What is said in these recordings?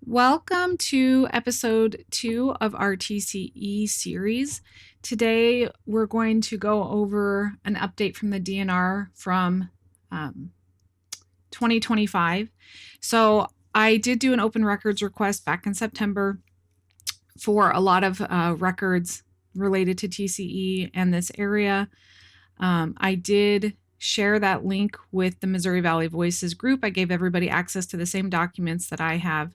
Welcome to episode 2 of our TCE series. Today, we're going to go over an update from the DNR from 2025. So, I did do an open records request back in September for a lot of records related to TCE and this area. I did share that link with the Missouri Valley Voices group. I gave everybody access to the same documents that I have.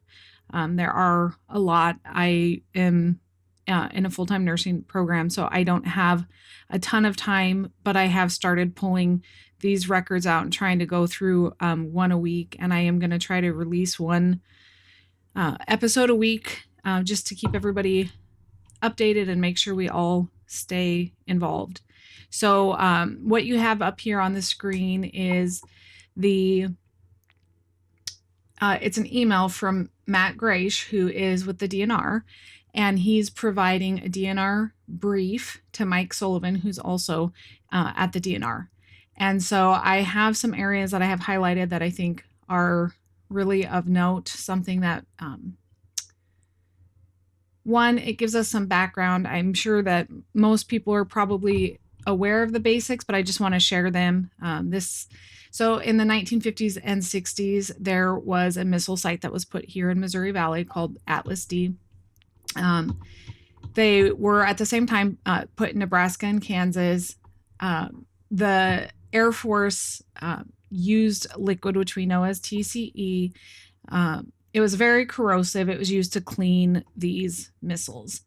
There are a lot. I am in a full-time nursing program, so I don't have a ton of time, but I have started pulling these records out and trying to go through one a week, and I am going to try to release one episode a week just to keep everybody updated and make sure we all stay involved. So what you have up here on the screen is it's an email from Matt Graish, who is with the DNR, and he's providing a DNR brief to Mike Sullivan, who's also at the DNR. And so I have some areas that I have highlighted that I think are really of note, something that one, it gives us some background. I'm sure that most people are probably aware of the basics, but I just want to share them. So in the 1950s and 60s, there was a missile site that was put here in Missouri Valley called Atlas D. They were at the same time put in Nebraska and Kansas. The Air Force used liquid, which we know as TCE. It was very corrosive. It was used to clean these missiles.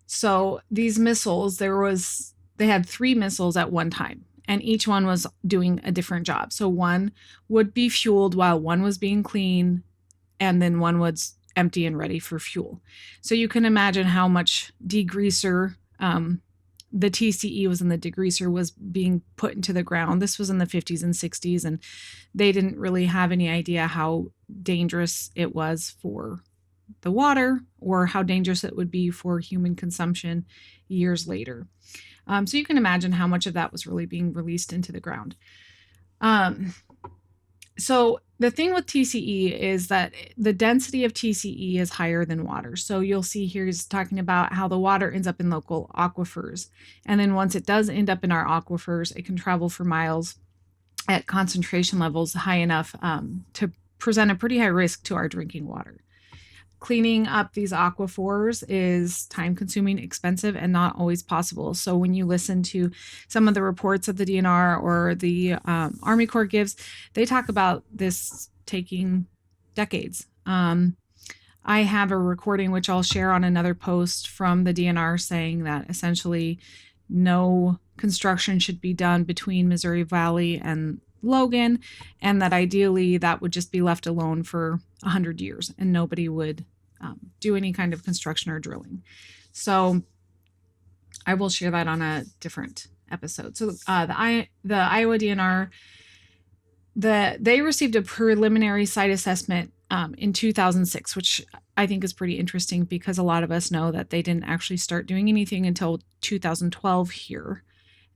So these missiles, they had 3 missiles at one time, and each one was doing a different job. So one would be fueled while one was being cleaned, and then one was empty and ready for fuel. So you can imagine how much degreaser, the TCE was in the degreaser, was being put into the ground. This was in the 50s and 60s, and they didn't really have any idea how dangerous it was for the water or how dangerous it would be for human consumption years later. So you can imagine how much of that was really being released into the ground. So the thing with TCE is that the density of TCE is higher than water. So you'll see here he's talking about how the water ends up in local aquifers. And then once it does end up in our aquifers, it can travel for miles at concentration levels high enough to present a pretty high risk to our drinking water. Cleaning up these aquifers is time-consuming, expensive, and not always possible. So when you listen to some of the reports that the DNR or the Army Corps gives, they talk about this taking decades. I have a recording, which I'll share on another post, from the DNR saying that essentially no construction should be done between Missouri Valley and Logan, and that ideally that would just be left alone for 100 years and nobody would do any kind of construction or drilling. So I will share that on a different episode. So the Iowa DNR, they received a preliminary site assessment in 2006, which I think is pretty interesting because a lot of us know that they didn't actually start doing anything until 2012 here.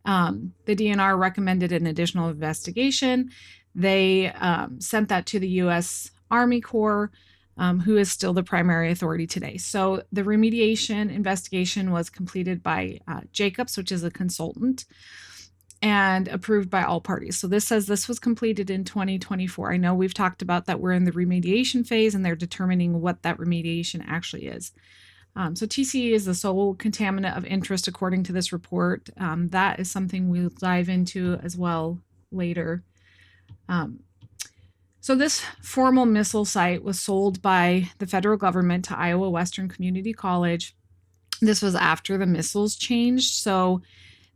The DNR recommended an additional investigation. They sent that to the U.S. Army Corps, who is still the primary authority today. So the remediation investigation was completed by Jacobs, which is a consultant, and approved by all parties. So this says this was completed in 2024. I know we've talked about that we're in the remediation phase and they're determining what that remediation actually is. So TCE is the sole contaminant of interest according to this report. That is something we'll dive into as well later. So this formal missile site was sold by the federal government to Iowa Western Community College. This was after the missiles changed, so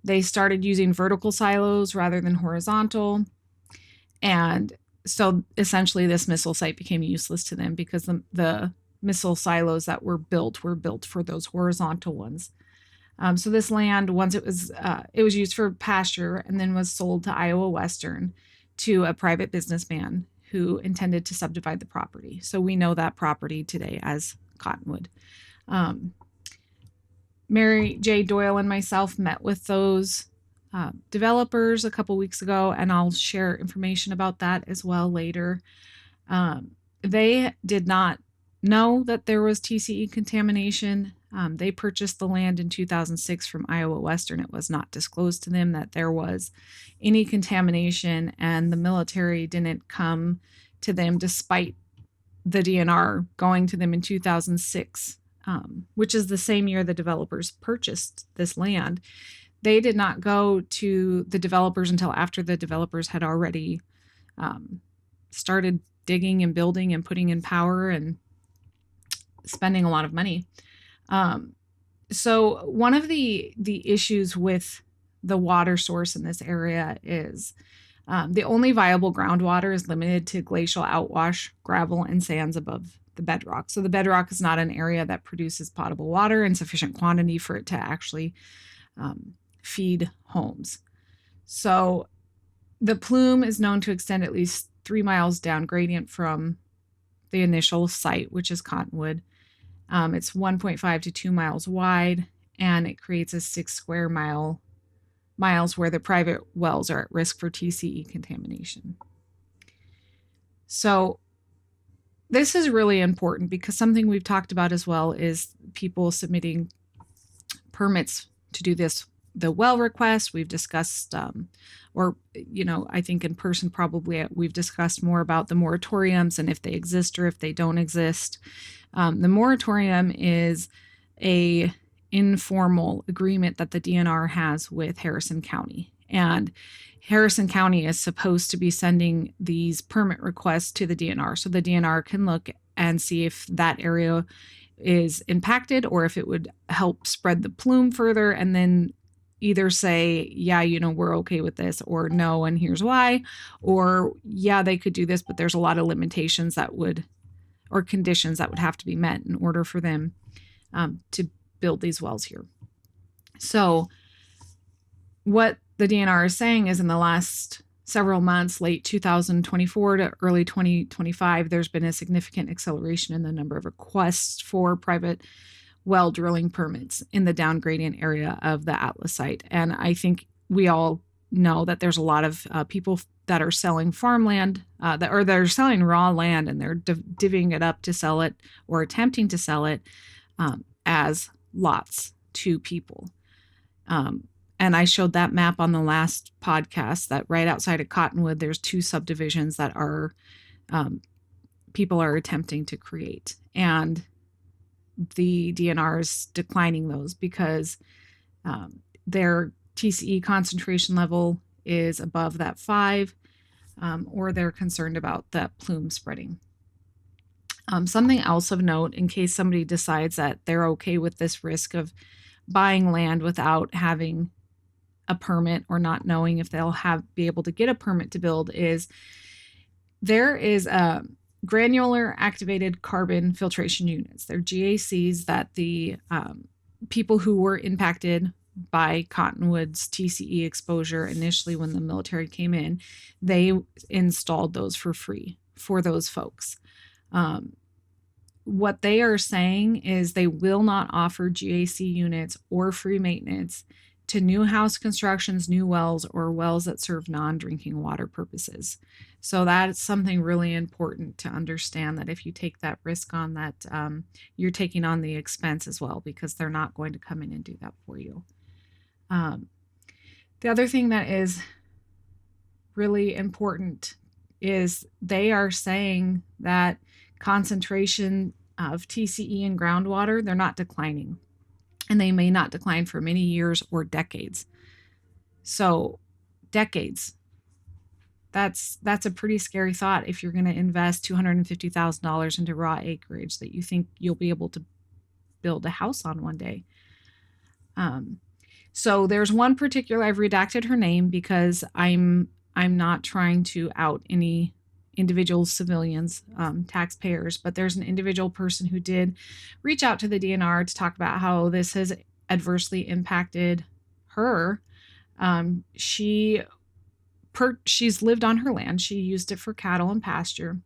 they started using vertical silos rather than horizontal. And so essentially this missile site became useless to them because the missile silos that were built for those horizontal ones. So this land, once it was used for pasture and then was sold to Iowa Western to a private businessman who intended to subdivide the property. So we know that property today as Cottonwood. Mary J. Doyle and myself met with those developers a couple weeks ago, and I'll share information about that as well later. They did not know that there was TCE contamination. They purchased the land in 2006 from Iowa Western. It was not disclosed to them that there was any contamination, and the military didn't come to them despite the DNR going to them in 2006, which is the same year the developers purchased this land. They did not go to the developers until after the developers had already started digging and building and putting in power and spending a lot of money. So one of the issues with the water source in this area is the only viable groundwater is limited to glacial outwash, gravel, and sands above the bedrock. So the bedrock is not an area that produces potable water in sufficient quantity for it to actually feed homes. So the plume is known to extend at least 3 miles down gradient from the initial site, which is Cottonwood. It's 1.5 to 2 miles wide, and it creates a 6 square miles where the private wells are at risk for TCE contamination. So this is really important because something we've talked about as well is people submitting permits to do the well request. We've discussed, I think in person probably we've discussed more about the moratoriums and if they exist or if they don't exist. The moratorium is a informal agreement that the DNR has with Harrison County. And Harrison County is supposed to be sending these permit requests to the DNR so the DNR can look and see if that area is impacted or if it would help spread the plume further, and then either say, yeah, we're okay with this, or no, and here's why, or yeah, they could do this, but there's a lot of limitations or conditions that would have to be met in order for them to build these wells here. So what the DNR is saying is in the last several months, late 2024 to early 2025, there's been a significant acceleration in the number of requests for private well drilling permits in the down gradient area of the Atlas site. And I think we all know that there's a lot of people that are selling farmland, they're selling raw land, and they're divvying it up to sell it or attempting to sell it as lots to people. And I showed that map on the last podcast that right outside of Cottonwood, there's 2 subdivisions that are people are attempting to create. And the DNR is declining those because their TCE concentration level is above that 5, or they're concerned about that plume spreading. Something else of note, in case somebody decides that they're okay with this risk of buying land without having a permit or not knowing if they'll be able to get a permit to build, is there is granular activated carbon filtration units. They're GACs that the people who were impacted by Cottonwood's TCE exposure initially when the military came in, they installed those for free for those folks. What they are saying is they will not offer GAC units or free maintenance to new house constructions, new wells, or wells that serve non-drinking water purposes. So that's something really important to understand, that if you take that risk on, that you're taking on the expense as well, because they're not going to come in and do that for you. The other thing that is really important is they are saying that concentration of TCE in groundwater, they're not declining. And they may not decline for many years or decades. So decades, that's a pretty scary thought if you're going to invest $250,000 into raw acreage that you think you'll be able to build a house on one day. So there's one particular, I've redacted her name because I'm not trying to out any individual civilians, taxpayers, but there's an individual person who did reach out to the DNR to talk about how this has adversely impacted her. She's lived on her land. She used it for cattle and pasture.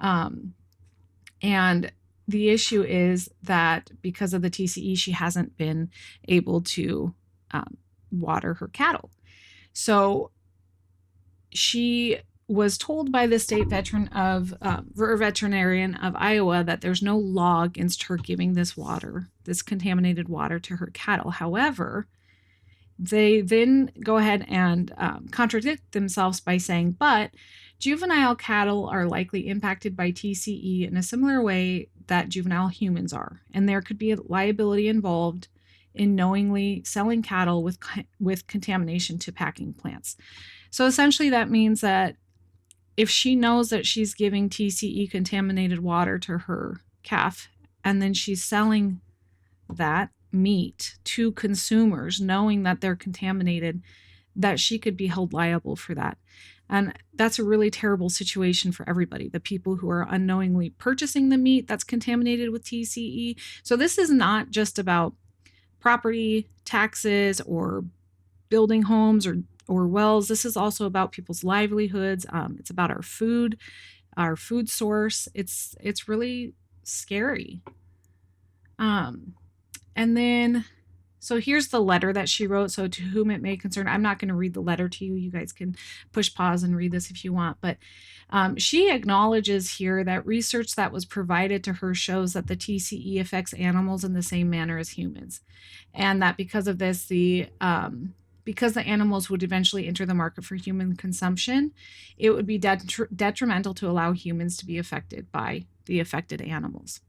And the issue is that because of the TCE, she hasn't been able to water her cattle. So she was told by the state veterinarian of Iowa that there's no law against her giving this water, this contaminated water, to her cattle. However, they then go ahead and contradict themselves by saying, but juvenile cattle are likely impacted by TCE in a similar way that juvenile humans are, and there could be a liability involved in knowingly selling cattle with contamination to packing plants. So essentially that means that if she knows that she's giving TCE contaminated water to her calf, and then she's selling that meat to consumers knowing that they're contaminated, that she could be held liable for that. And that's a really terrible situation for everybody. The people who are unknowingly purchasing the meat that's contaminated with TCE. So this is not just about property taxes or building homes or wells. This is also about people's livelihoods. It's about our food source. It's really scary. And then, so here's the letter that she wrote. So to whom it may concern, I'm not going to read the letter to you. You guys can push pause and read this if you want. But she acknowledges here that research that was provided to her shows that the TCE affects animals in the same manner as humans. And that because of this, because the animals would eventually enter the market for human consumption, it would be detrimental to allow humans to be affected by the affected animals.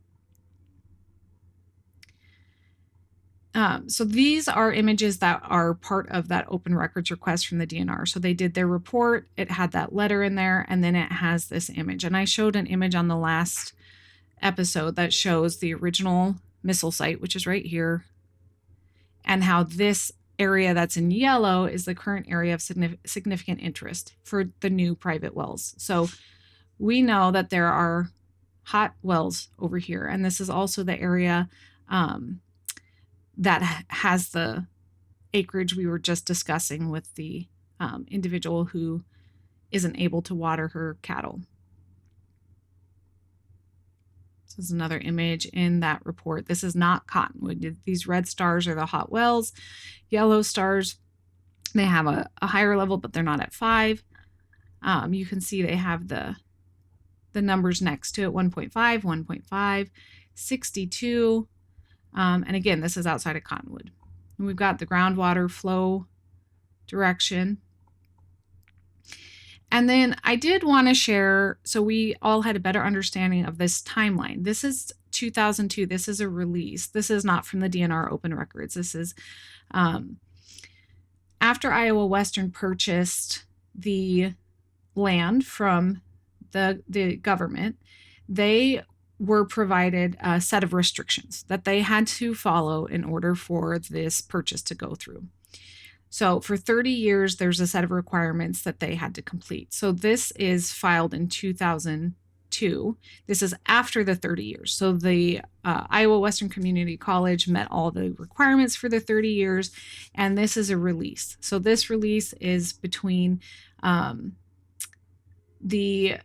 So these are images that are part of that open records request from the DNR. So they did their report, it had that letter in there, and then it has this image. And I showed an image on the last episode that shows the original missile site, which is right here, and how this area that's in yellow is the current area of significant interest for the new private wells. So we know that there are hot wells over here, and this is also the area that has the acreage we were just discussing with the individual who isn't able to water her cattle. This is another image in that report. This is not cottonwood. These red stars are the hot wells. Yellow stars, they have a higher level, but they're not at 5. You can see they have the numbers next to it, 1.5, 1.5, 62. And again, this is outside of cottonwood. And we've got the groundwater flow direction. And then I did want to share, so we all had a better understanding of this timeline. This is 2002. This is a release. This is not from the DNR open records. This is after Iowa Western purchased the land from the government, they were provided a set of restrictions that they had to follow in order for this purchase to go through. So for 30 years, there's a set of requirements that they had to complete. So this is filed in 2002. This is after the 30 years. So the Iowa Western Community College met all the requirements for the 30 years, and this is a release. So this release is between the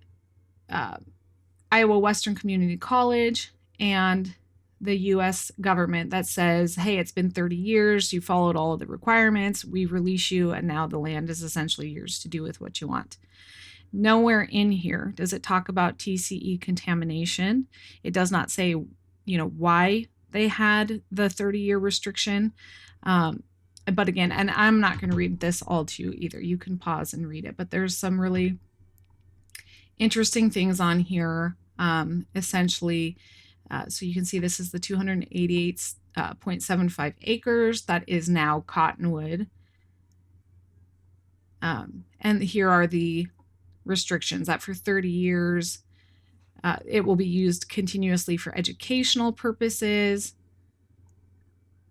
Iowa Western Community College and the U.S. government that says, hey, it's been 30 years, you followed all of the requirements, we release you, and now the land is essentially yours to do with what you want. Nowhere in here does it talk about TCE contamination. It does not say, why they had the 30-year restriction. But again, and I'm not going to read this all to you either. You can pause and read it, but there's some really interesting things on here. Essentially, so you can see this is the 288.75 acres that is now cottonwood. And here are the restrictions that for 30 years, it will be used continuously for educational purposes,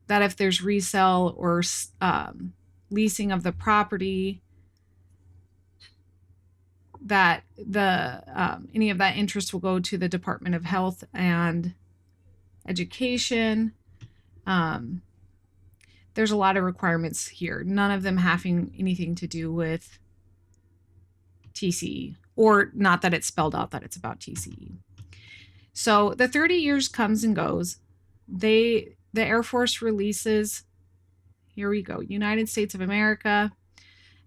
that if there's resale or leasing of the property, that the any of that interest will go to the Department of Health and Education. There's a lot of requirements here, none of them having anything to do with TCE, or not that it's spelled out that it's about TCE. So the 30 years comes and goes. The Air Force releases, here we go, United States of America,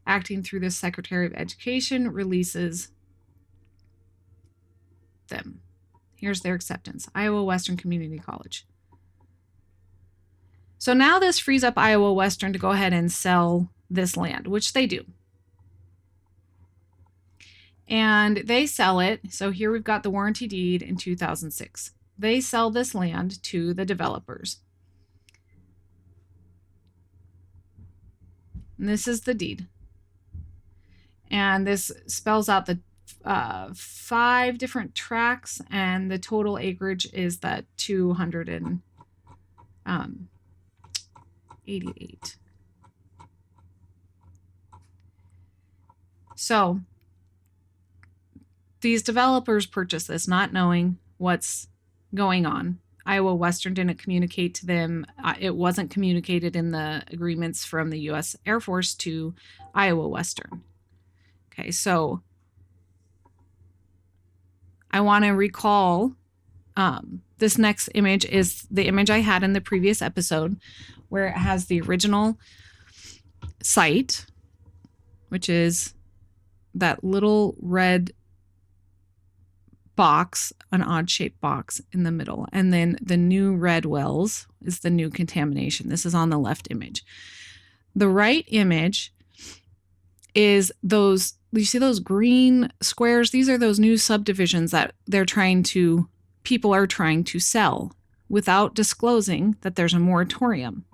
acting through the Secretary of Education, releases them. Here's their acceptance. Iowa Western Community College. So now this frees up Iowa Western to go ahead and sell this land, which they do. And they sell it. So here we've got the warranty deed in 2006. They sell this land to the developers. And this is the deed. And this spells out the 5 different tracts, and the total acreage is that 288. So these developers purchased this not knowing what's going on. Iowa Western didn't communicate to them. It wasn't communicated in the agreements from the U.S. Air Force to Iowa Western. Okay, so I want to recall this next image is the image I had in the previous episode where it has the original site, which is that little red box, an odd-shaped box in the middle. And then the new red wells is the new contamination. This is on the left image. The right image is those, you see those green squares? These are those new subdivisions that people are trying to sell without disclosing that there's a moratorium.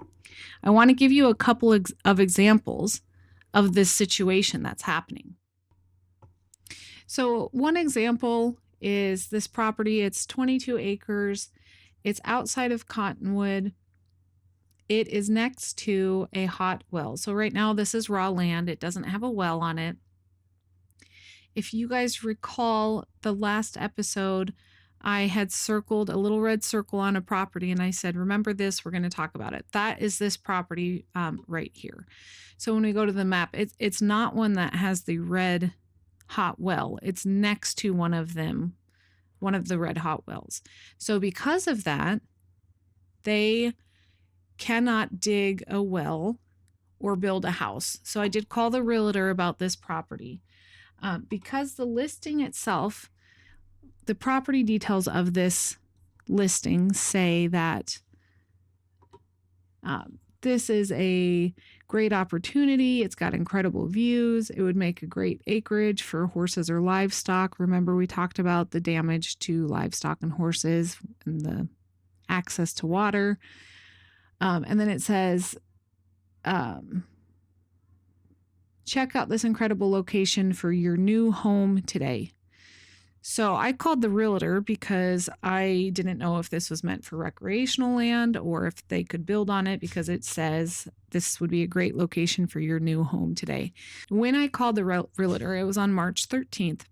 I want to give you a couple of examples of this situation that's happening. So one example is this property. It's 22 acres. It's outside of Cottonwood. It is next to a hot well. So right now this is raw land. It doesn't have a well on it. If you guys recall the last episode, I had circled a little red circle on a property and I said, remember this, we're going to talk about it. That is this property right here. So when we go to the map, it's not one that has the red hot well. It's next to one of them, one of the red hot wells. So because of that, they cannot dig a well or build a house. So I did call the realtor about this property. Because the listing itself, the property details of this listing say that this is a great opportunity. It's got incredible views. It would make a great acreage for horses or livestock. Remember, we talked about the damage to livestock and horses and the access to water. And then it says, check out this incredible location for your new home today. So I called the realtor because I didn't know if this was meant for recreational land or if they could build on it, because it says this would be a great location for your new home today. When I called the realtor, it was on March 13th.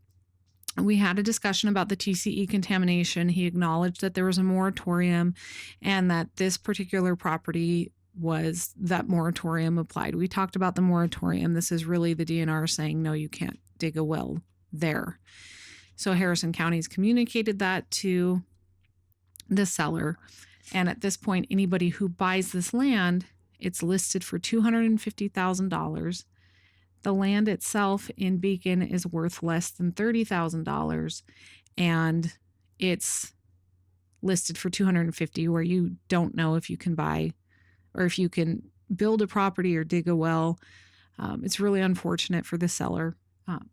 We had a discussion about the TCE contamination. He acknowledged that there was a moratorium and that this particular property was that moratorium applied. We talked about the moratorium. This is really the DNR saying, no, you can't dig a well there. So Harrison County's communicated that to the seller. And at this point, anybody who buys this land, it's listed for $250,000. The land itself in Beacon is worth less than $30,000. And it's listed for $250,000, where you don't know if you can buy or if you can build a property or dig a well. It's really unfortunate for the seller.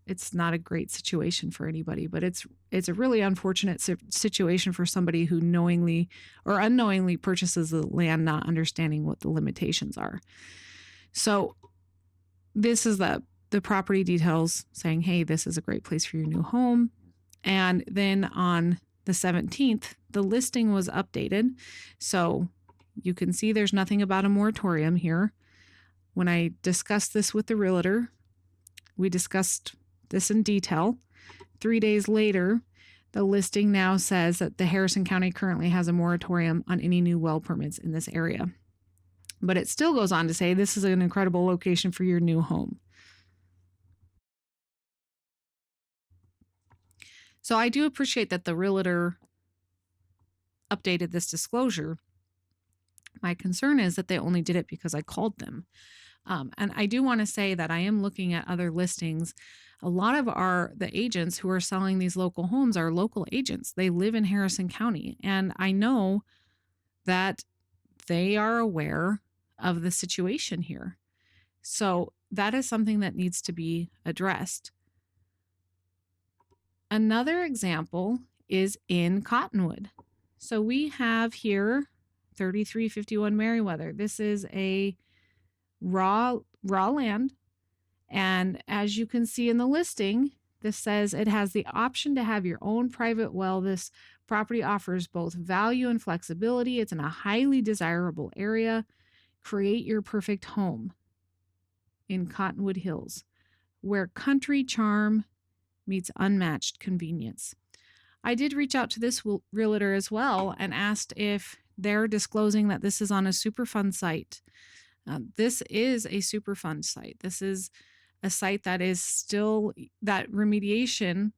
It's not a great situation for anybody, but it's a really unfortunate situation for somebody who knowingly or unknowingly purchases the land, not understanding what the limitations are. So this is the property details saying, hey, this is a great place for your new home. And then on the 17th, the listing was updated. So you can see there's nothing about a moratorium here. When I discussed this with the realtor, we discussed this in detail. 3 days later, the listing now says that the Harrison County currently has a moratorium on any new well permits in this area. But it still goes on to say this is an incredible location for your new home. So I do appreciate that the realtor updated this disclosure. My concern is that they only did it because I called them. And I do want to say that I am looking at other listings. A lot of the agents who are selling these local homes are local agents. They live in Harrison County. And I know that they are aware of the situation here. So that is something that needs to be addressed. Another example is in Cottonwood. So we have here 3351 Meriwether. This is a raw land. And as you can see in the listing, this says it has the option to have your own private well. This property offers both value and flexibility. It's in a highly desirable area. Create your perfect home in Cottonwood Hills, where country charm meets unmatched convenience. I did reach out to this realtor as well and asked if they're disclosing that this is on a Superfund site. This is a Superfund site. This is a site that is still, that remediation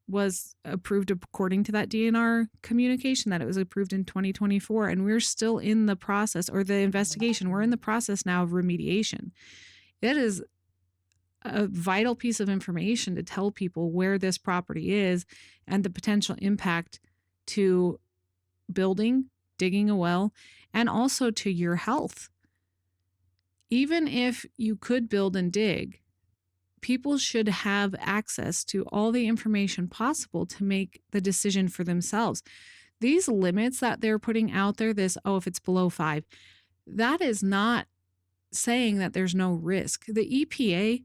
was approved according to that DNR communication that it was approved in 2024. And we're still in the process, or the investigation, we're in the process now of remediation. It is a vital piece of information to tell people where this property is and the potential impact to building, digging a well, and also to your health. Even if you could build and dig, people should have access to all the information possible to make the decision for themselves. These limits that they're putting out there, if it's below 5, that is not saying that there's no risk. The EPA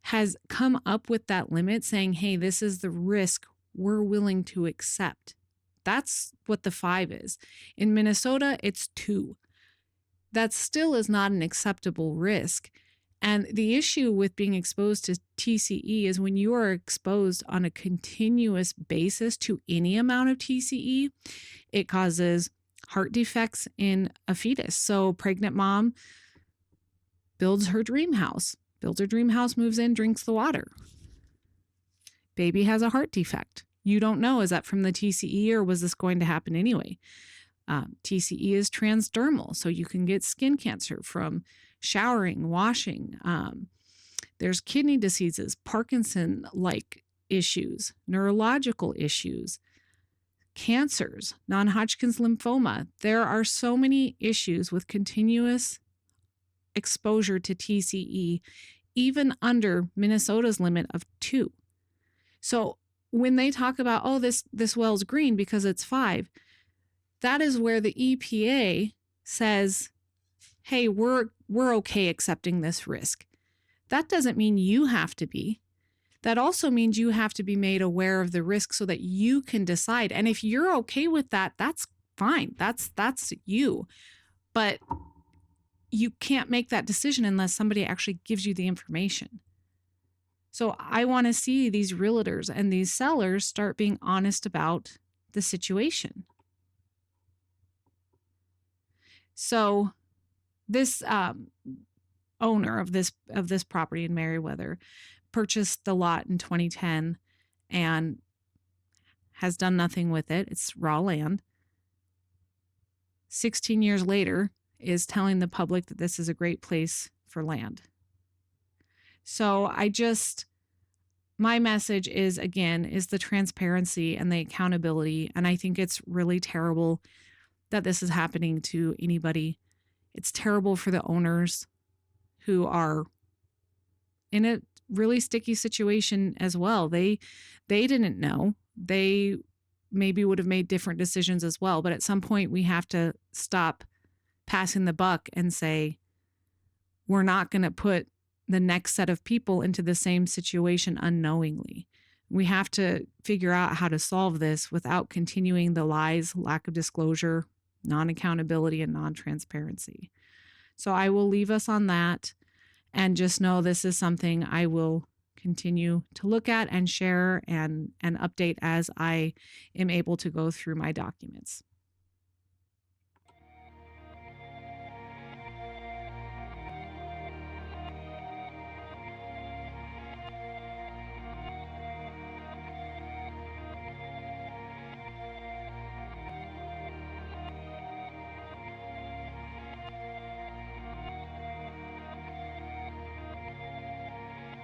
has come up with that limit saying, hey, this is the risk we're willing to accept. That's what the 5 is. In Minnesota, it's 2. That still is not an acceptable risk. And the issue with being exposed to TCE is when you are exposed on a continuous basis to any amount of TCE, it causes heart defects in a fetus. So pregnant mom builds her dream house, moves in, drinks the water. Baby has a heart defect. You don't know, is that from the TCE or was this going to happen anyway? TCE is transdermal, so you can get skin cancer from showering, washing. There's kidney diseases, Parkinson-like issues, neurological issues, cancers, non-Hodgkin's lymphoma. There are so many issues with continuous exposure to TCE, even under Minnesota's limit of 2. So when they talk about, this well's green because it's 5, that is where the EPA says, hey, we're okay accepting this risk. That doesn't mean you have to be. That also means you have to be made aware of the risk so that you can decide. And if you're okay with that, that's fine. That's you. But you can't make that decision unless somebody actually gives you the information. So I want to see these realtors and these sellers start being honest about the situation. So this owner of this property in Meriwether purchased the lot in 2010 and has done nothing with it. It's raw land. 16 years later is telling the public that this is a great place for land. So my message is, again, is the transparency and the accountability. And I think it's really terrible that this is happening to anybody. It's terrible for the owners who are in a really sticky situation as well. They didn't know. They maybe would have made different decisions as well. But at some point we have to stop passing the buck and say, we're not going to put the next set of people into the same situation unknowingly. We have to figure out how to solve this without continuing the lies, lack of disclosure, non-accountability, and non-transparency. So I will leave us on that, and just know this is something I will continue to look at and share and update as I am able to go through my documents.